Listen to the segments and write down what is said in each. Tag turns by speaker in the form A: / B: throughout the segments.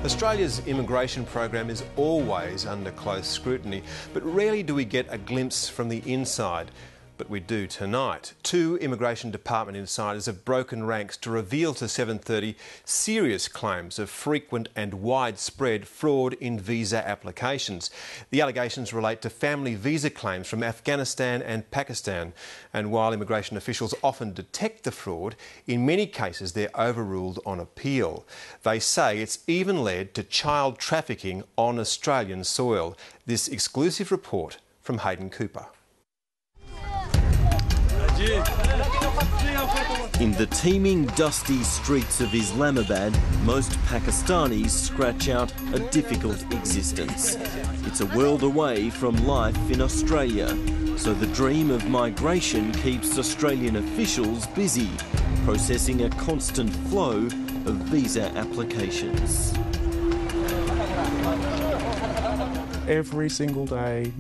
A: Australia's immigration program is always under close scrutiny, but rarely do we get a glimpse from the inside. But we do tonight. Two Immigration Department insiders have broken ranks to reveal to 7:30 serious claims of frequent and widespread fraud in visa applications. The allegations relate to family visa claims from Afghanistan and Pakistan. And while immigration officials often detect the fraud, in many cases they're overruled on appeal. They say it's even led to child trafficking on Australian soil. This exclusive report from Hayden Cooper.
B: In the teeming, dusty streets of Islamabad, most Pakistanis scratch out a difficult existence. It's a world away from life in Australia, so the dream of migration keeps Australian officials busy, processing a constant flow of visa applications.
C: Every single day,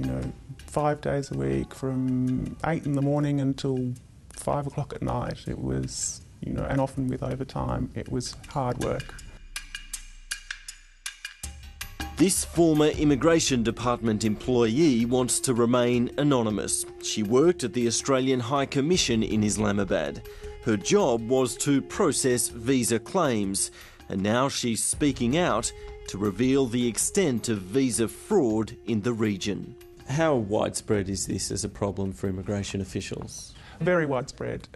C: 5 days a week, from 8 in the morning until 5 o'clock at night. It was, and often with overtime, it was hard work.
B: This former Immigration Department employee wants to remain anonymous. She worked at the Australian High Commission in Islamabad. Her job was to process visa claims, and now she's speaking out to reveal the extent of visa fraud in the region. How widespread is this as a problem for immigration officials?
C: Very widespread.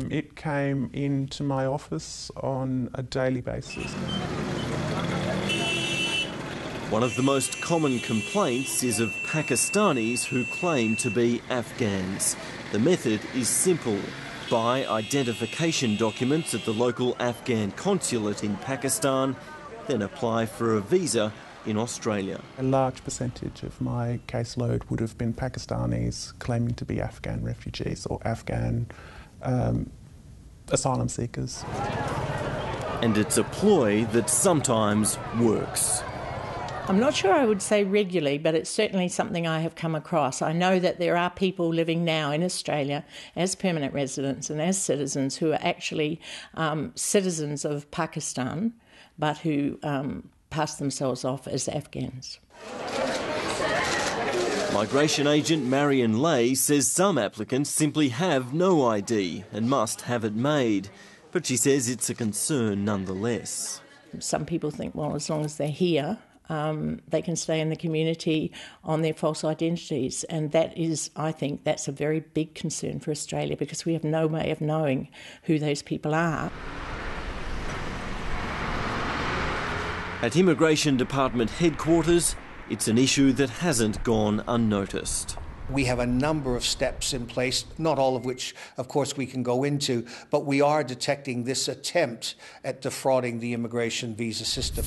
C: It came into my office on a daily basis.
B: One of the most common complaints is of Pakistanis who claim to be Afghans. The method is simple. Buy identification documents at the local Afghan consulate in Pakistan, then apply for a visa in Australia.
C: A large percentage of my caseload would have been Pakistanis claiming to be Afghan refugees or Afghan asylum seekers.
B: And it's a ploy that sometimes works.
D: I'm not sure I would say regularly, but it's certainly something I have come across. I know that there are people living now in Australia as permanent residents and as citizens who are actually citizens of Pakistan, but who pass themselves off as Afghans.
B: Migration agent Marion Lay says some applicants simply have no ID and must have it made, but she says it's a concern nonetheless.
D: Some people think, well, as long as they're here, they can stay in the community on their false identities, and that is, I think, that's a very big concern for Australia because we have no way of knowing who those people are.
B: At Immigration Department headquarters, it's an issue that hasn't gone unnoticed.
E: We have a number of steps in place, not all of which, of course, we can go into, but we are detecting this attempt at defrauding the immigration visa system.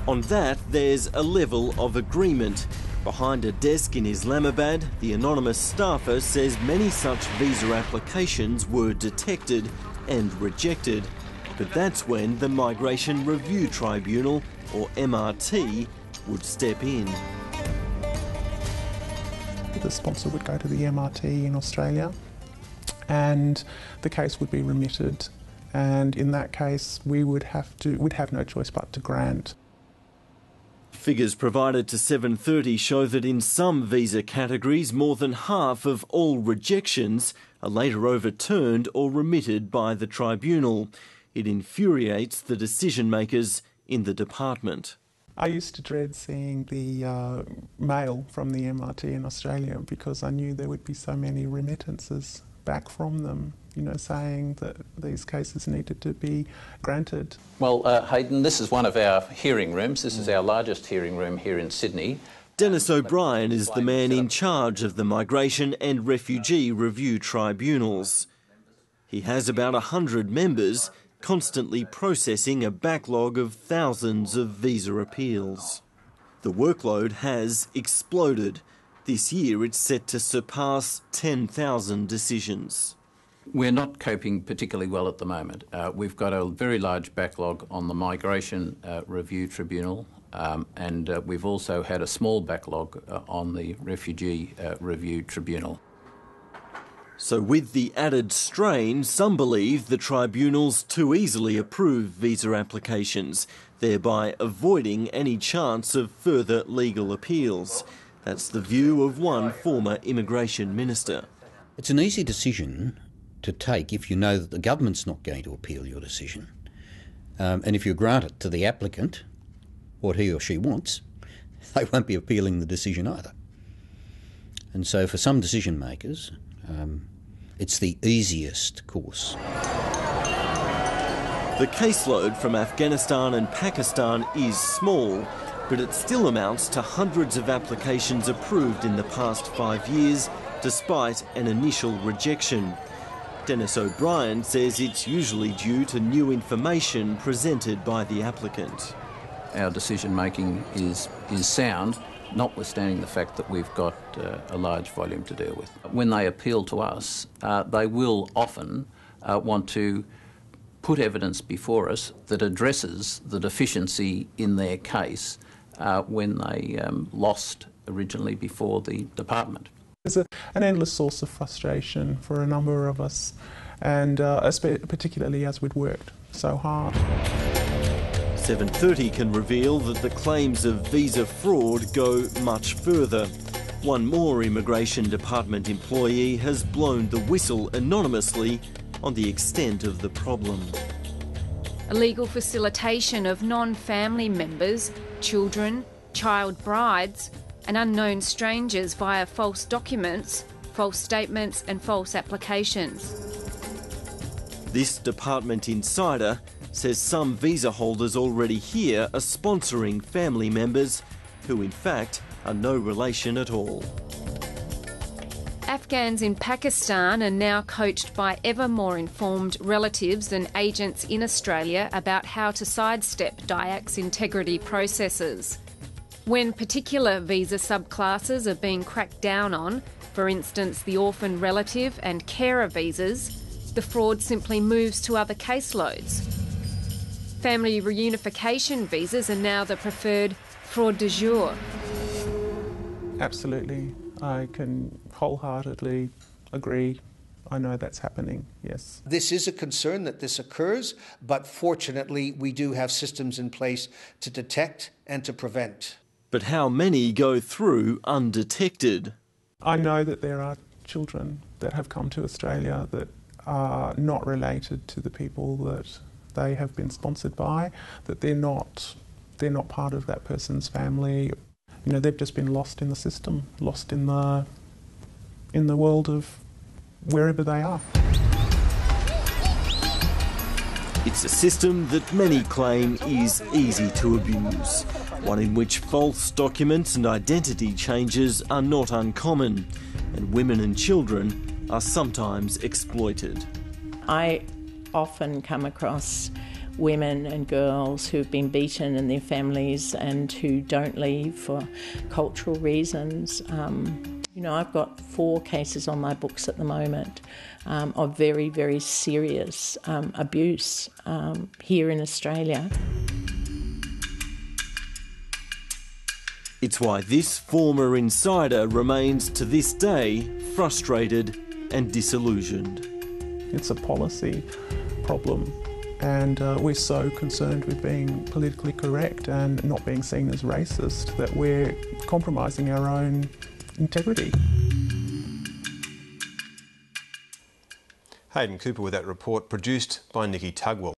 B: On that, there's a level of agreement. Behind a desk in Islamabad, the anonymous staffer says many such visa applications were detected and rejected. But that's when the Migration Review Tribunal, or MRT, would step in.
C: The sponsor would go to the MRT in Australia and the case would be remitted. And in that case, we'd have no choice but to grant.
B: Figures provided to 7:30 show that in some visa categories, more than half of all rejections are later overturned or remitted by the tribunal. It infuriates the decision makers in the department.
C: I used to dread seeing the mail from the MRT in Australia because I knew there would be so many remittances back from them, saying that these cases needed to be granted.
F: Well, Hayden, this is one of our hearing rooms. This is our largest hearing room here in Sydney.
B: Dennis O'Brien is the man in charge of the Migration and Refugee Review Tribunals. He has about 100 members, constantly processing a backlog of thousands of visa appeals. The workload has exploded. This year it's set to surpass 10,000 decisions.
F: We're not coping particularly well at the moment. We've got a very large backlog on the Migration Review Tribunal, and we've also had a small backlog on the Refugee Review Tribunal.
B: So with the added strain, some believe the tribunals too easily approve visa applications, thereby avoiding any chance of further legal appeals. That's the view of one former immigration minister.
G: It's an easy decision to take if you know that the government's not going to appeal your decision. And if you grant it to the applicant, what he or she wants, they won't be appealing the decision either. And so for some decision makers, it's the easiest course.
B: The caseload from Afghanistan and Pakistan is small, but it still amounts to hundreds of applications approved in the past 5 years, despite an initial rejection. Dennis O'Brien says it's usually due to new information presented by the applicant.
F: Our decision making is sound, notwithstanding the fact that we've got a large volume to deal with. When they appeal to us, they will often want to put evidence before us that addresses the deficiency in their case when they lost originally before the department.
C: There's an endless source of frustration for a number of us, and particularly as we'd worked so hard.
B: 730 can reveal that the claims of visa fraud go much further. One more Immigration Department employee has blown the whistle anonymously on the extent of the problem.
H: Illegal facilitation of non-family members, children, child brides and unknown strangers via false documents, false statements and false applications.
B: This department insider says some visa holders already here are sponsoring family members who in fact are no relation at all.
H: Afghans in Pakistan are now coached by ever more informed relatives and agents in Australia about how to sidestep DIAC's integrity processes. When particular visa subclasses are being cracked down on, for instance the orphan relative and carer visas, the fraud simply moves to other caseloads. Family reunification visas are now the preferred fraud du jour.
C: Absolutely. I can wholeheartedly agree. I know that's happening, yes.
E: This is a concern that this occurs, but fortunately we do have systems in place to detect and to prevent.
B: But how many go through undetected?
C: I know that there are children that have come to Australia that are not related to the people that they have been sponsored by, that they're not part of that person's family. You know, they've just been lost in the system, lost in the world of wherever they are.
B: It's a system that many claim is easy to abuse, one in which false documents and identity changes are not uncommon, and women and children are sometimes exploited.
D: I often come across women and girls who've been beaten in their families and who don't leave for cultural reasons. I've got 4 cases on my books at the moment of very, very serious abuse here in Australia.
B: It's why this former insider remains to this day frustrated and disillusioned.
C: It's a policy problem, and we're so concerned with being politically correct and not being seen as racist that we're compromising our own integrity.
A: Hayden Cooper with that report, produced by Nikki Tugwell.